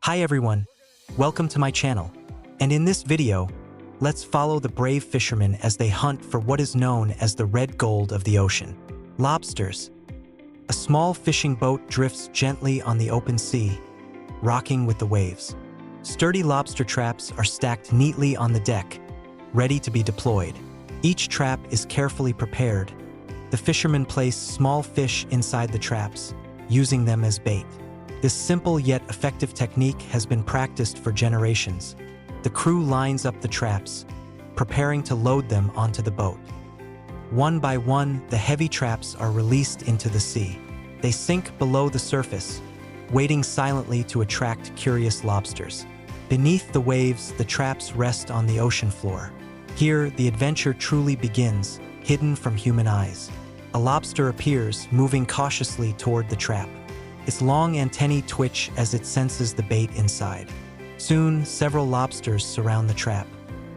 Hi everyone, welcome to my channel. And in this video, let's follow the brave fishermen as they hunt for what is known as the red gold of the ocean. Lobsters. A small fishing boat drifts gently on the open sea, rocking with the waves. Sturdy lobster traps are stacked neatly on the deck, ready to be deployed. Each trap is carefully prepared. The fishermen place small fish inside the traps, using them as bait. This simple yet effective technique has been practiced for generations. The crew lines up the traps, preparing to load them onto the boat. One by one, the heavy traps are released into the sea. They sink below the surface, waiting silently to attract curious lobsters. Beneath the waves, the traps rest on the ocean floor. Here, the adventure truly begins, hidden from human eyes. A lobster appears, moving cautiously toward the trap. Its long antennae twitch as it senses the bait inside. Soon, several lobsters surround the trap.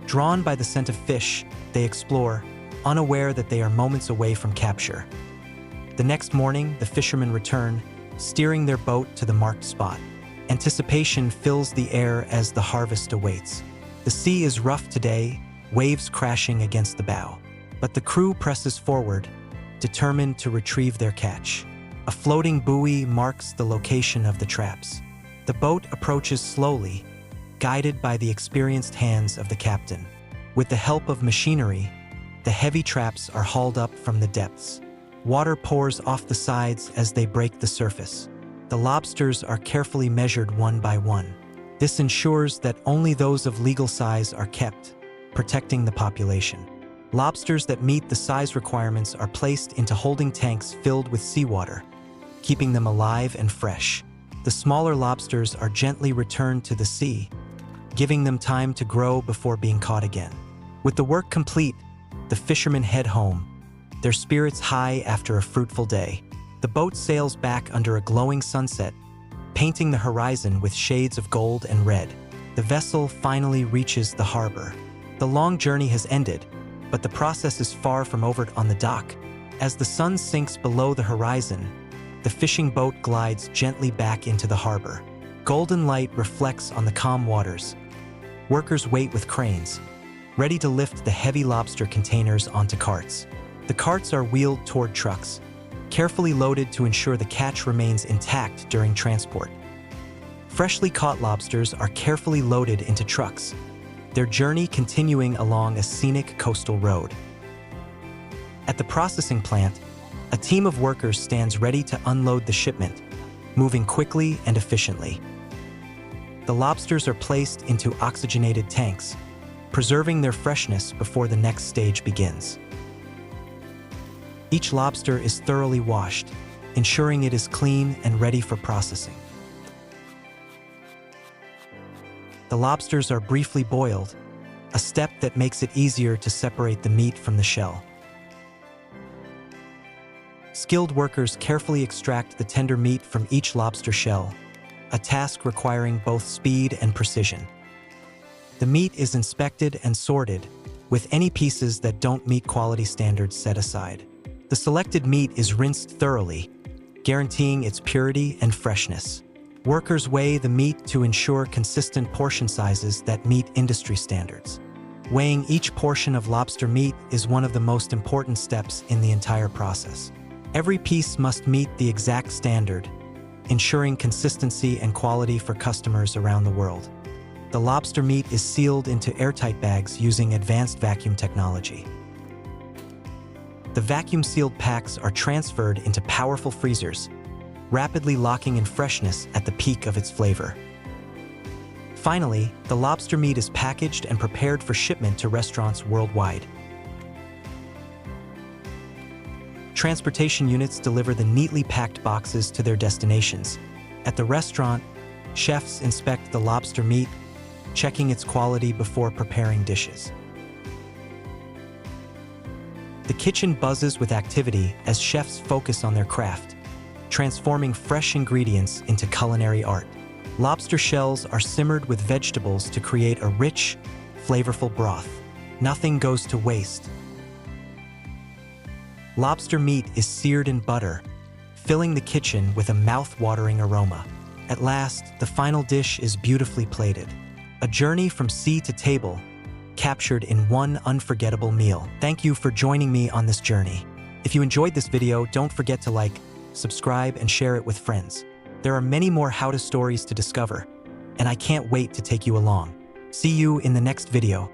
Drawn by the scent of fish, they explore, unaware that they are moments away from capture. The next morning, the fishermen return, steering their boat to the marked spot. Anticipation fills the air as the harvest awaits. The sea is rough today, waves crashing against the bow. But the crew presses forward, determined to retrieve their catch. A floating buoy marks the location of the traps. The boat approaches slowly, guided by the experienced hands of the captain. With the help of machinery, the heavy traps are hauled up from the depths. Water pours off the sides as they break the surface. The lobsters are carefully measured one by one. This ensures that only those of legal size are kept, protecting the population. Lobsters that meet the size requirements are placed into holding tanks filled with seawater, keeping them alive and fresh. The smaller lobsters are gently returned to the sea, giving them time to grow before being caught again. With the work complete, the fishermen head home, their spirits high after a fruitful day. The boat sails back under a glowing sunset, painting the horizon with shades of gold and red. The vessel finally reaches the harbor. The long journey has ended, but the process is far from over on the dock. As the sun sinks below the horizon, the fishing boat glides gently back into the harbor. Golden light reflects on the calm waters. Workers wait with cranes, ready to lift the heavy lobster containers onto carts. The carts are wheeled toward trucks, carefully loaded to ensure the catch remains intact during transport. Freshly caught lobsters are carefully loaded into trucks, their journey continuing along a scenic coastal road. At the processing plant, a team of workers stands ready to unload the shipment, moving quickly and efficiently. The lobsters are placed into oxygenated tanks, preserving their freshness before the next stage begins. Each lobster is thoroughly washed, ensuring it is clean and ready for processing. The lobsters are briefly boiled, a step that makes it easier to separate the meat from the shell. Skilled workers carefully extract the tender meat from each lobster shell, a task requiring both speed and precision. The meat is inspected and sorted, with any pieces that don't meet quality standards set aside. The selected meat is rinsed thoroughly, guaranteeing its purity and freshness. Workers weigh the meat to ensure consistent portion sizes that meet industry standards. Weighing each portion of lobster meat is one of the most important steps in the entire process. Every piece must meet the exact standard, ensuring consistency and quality for customers around the world. The lobster meat is sealed into airtight bags using advanced vacuum technology. The vacuum-sealed packs are transferred into powerful freezers, rapidly locking in freshness at the peak of its flavor. Finally, the lobster meat is packaged and prepared for shipment to restaurants worldwide. Transportation units deliver the neatly packed boxes to their destinations. At the restaurant, chefs inspect the lobster meat, checking its quality before preparing dishes. The kitchen buzzes with activity as chefs focus on their craft, transforming fresh ingredients into culinary art. Lobster shells are simmered with vegetables to create a rich, flavorful broth. Nothing goes to waste. Lobster meat is seared in butter, filling the kitchen with a mouth-watering aroma. At last, the final dish is beautifully plated. A journey from sea to table, captured in one unforgettable meal. Thank you for joining me on this journey. If you enjoyed this video, don't forget to like, subscribe, and share it with friends. There are many more how-to stories to discover, and I can't wait to take you along. See you in the next video.